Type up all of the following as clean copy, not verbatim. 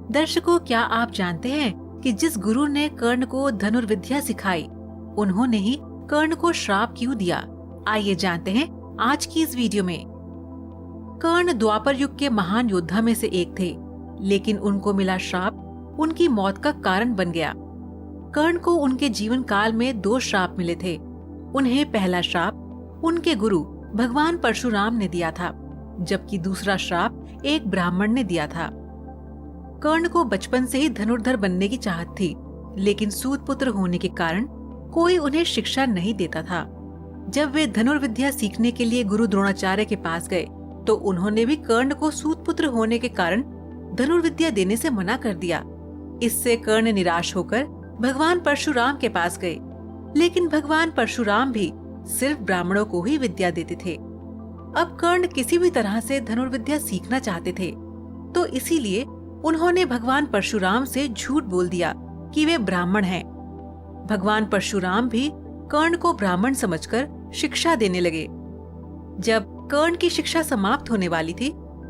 दर्शकों, क्या आप जानते हैं कि जिस गुरु ने कर्ण को धनुर्विद्या सिखाई, उन्होंने ही कर्ण को श्राप क्यों दिया? आइए जानते हैं आज की इस वीडियो में। कर्ण द्वापर युग के महान योद्धा में से एक थे, लेकिन उनको मिला श्राप उनकी मौत का कारण बन गया। कर्ण को उनके जीवन काल में 2 श्राप मिले थे। उन्हें पहला श्राप उनके गुरु भगवान परशुराम ने दिया था, जबकि दूसरा श्राप एक ब्राह्मण ने दिया था। कर्ण को बचपन से ही धनुर्धर बनने की चाहत थी, लेकिन सूत पुत्र होने के कारण कोई उन्हें शिक्षा नहीं देता था। जब वे धनुर्विद्या सीखने के लिए गुरु द्रोणाचार्य के पास गए, तो उन्होंने भी कर्ण को सूत पुत्र होने के कारण धनुर्विद्या देने से मना कर दिया। इससे कर्ण निराश होकर भगवान परशुराम के पास गए, लेकिन भगवान परशुराम भी सिर्फ ब्राह्मणों को ही विद्या देते थे। अब कर्ण किसी भी तरह से धनुर्विद्या सीखना चाहते थे, तो इसीलिए उन्होंने भगवान परशुराम से झूठ बोल दिया कि वे ब्राह्मण हैं। भगवान परशुराम भी कर्ण को ब्राह्मण समझकर शिक्षा देने लगे। जब कर्ण की शिक्षा समाप्त होने वाली थी,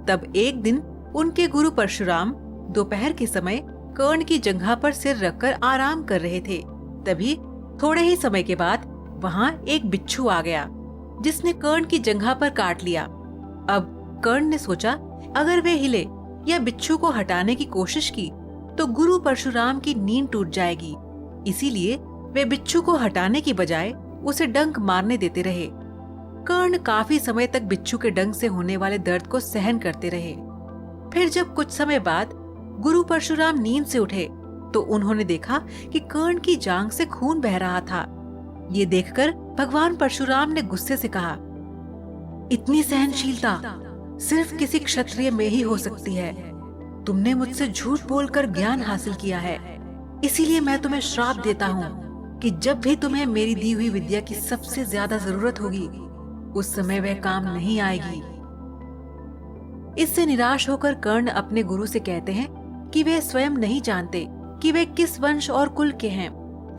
तब एक दिन उनके गुरु परशुराम दोपहर के समय कर्ण की जंघा पर सिर रखकर आराम कर रहे थे। तभी थोड़े ही समय के बाद वहां एक बिच्छू आ गया, जिसने कर्ण की जंघा पर काट लिया। अब कर्ण ने सोचा, अगर वे हिले या बिच्छू को हटाने की कोशिश की तो गुरु परशुराम की नींद टूट जाएगी। इसीलिए वे बिच्छू को हटाने की बजाय उसे डंक मारने देते रहे। कर्ण काफी समय तक बिच्छू के डंक से होने वाले दर्द को सहन करते रहे। फिर जब कुछ समय बाद गुरु परशुराम नींद से उठे, तो उन्होंने देखा कि कर्ण की जांघ से खून बह रहा था। ये देखकर भगवान परशुराम ने गुस्से से कहा, इतनी सहनशीलता सिर्फ किसी क्षत्रिय में ही हो सकती है। तुमने मुझसे झूठ बोलकर ज्ञान हासिल किया है, इसीलिए मैं तुम्हें श्राप देता हूँ कि जब भी तुम्हें मेरी दी हुई विद्या की सबसे ज्यादा जरूरत होगी, उस समय वह काम नहीं आएगी। इससे निराश होकर कर्ण अपने गुरु से कहते हैं कि वे स्वयं नहीं जानते कि वे किस वंश और कुल के हैं।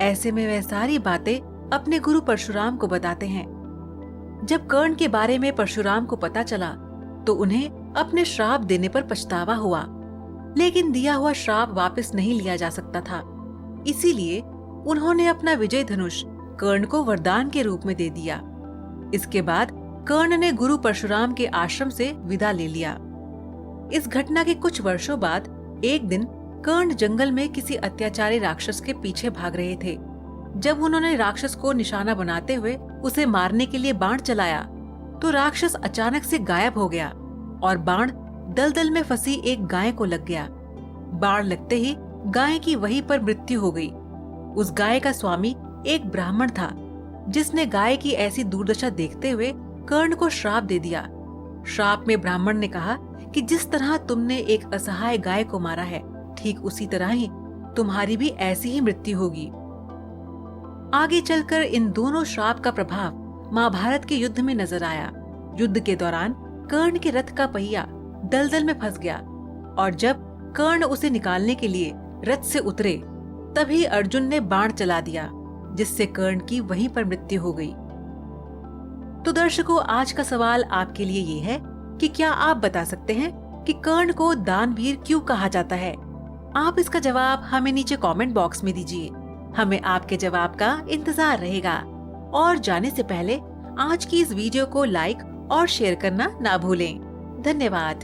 ऐसे में वह सारी बातें अपने गुरु परशुराम को बताते हैं। जब कर्ण के बारे में परशुराम को पता चला, तो उन्हें अपने श्राप देने पर पछतावा हुआ, लेकिन दिया हुआ श्राप वापस नहीं लिया जा सकता था। इसीलिए उन्होंने अपना विजय धनुष कर्ण को वरदान के रूप में दे दिया। इसके बाद कर्ण ने गुरु परशुराम के आश्रम से विदा ले लिया। इस घटना के कुछ वर्षों बाद एक दिन कर्ण जंगल में किसी अत्याचारी राक्षस के पीछे भाग रहे थे। जब उन्होंने राक्षस को निशाना बनाते हुए उसे मारने के लिए बाण चलाया, तो राक्षस अचानक से गायब हो गया और बाण दलदल में फंसी एक गाय को लग गया। बाण लगते ही गाय की वहीं पर मृत्यु हो गई। उस गाय का स्वामी एक ब्राह्मण था, जिसने गाय की ऐसी दुर्दशा देखते हुए कर्ण को श्राप दे दिया। श्राप में ब्राह्मण ने कहा कि जिस तरह तुमने एक असहाय गाय को मारा है, ठीक उसी तरह ही तुम्हारी भी ऐसी ही मृत्यु होगी। आगे चलकर इन दोनों श्राप का प्रभाव महाभारत के युद्ध में नजर आया। युद्ध के दौरान कर्ण के रथ का पहिया दलदल में फंस गया, और जब कर्ण उसे निकालने के लिए रथ से उतरे, तभी अर्जुन ने बाण चला दिया, जिससे कर्ण की वहीं पर मृत्यु हो गई। तो दर्शकों, आज का सवाल आपके लिए ये है कि क्या आप बता सकते हैं कि कर्ण को दानवीर क्यों कहा जाता है? आप इसका जवाब हमें नीचे कमेंट बॉक्स में दीजिए। हमें आपके जवाब का इंतजार रहेगा। और जाने से पहले आज की इस वीडियो को लाइक और शेयर करना ना भूलें। धन्यवाद।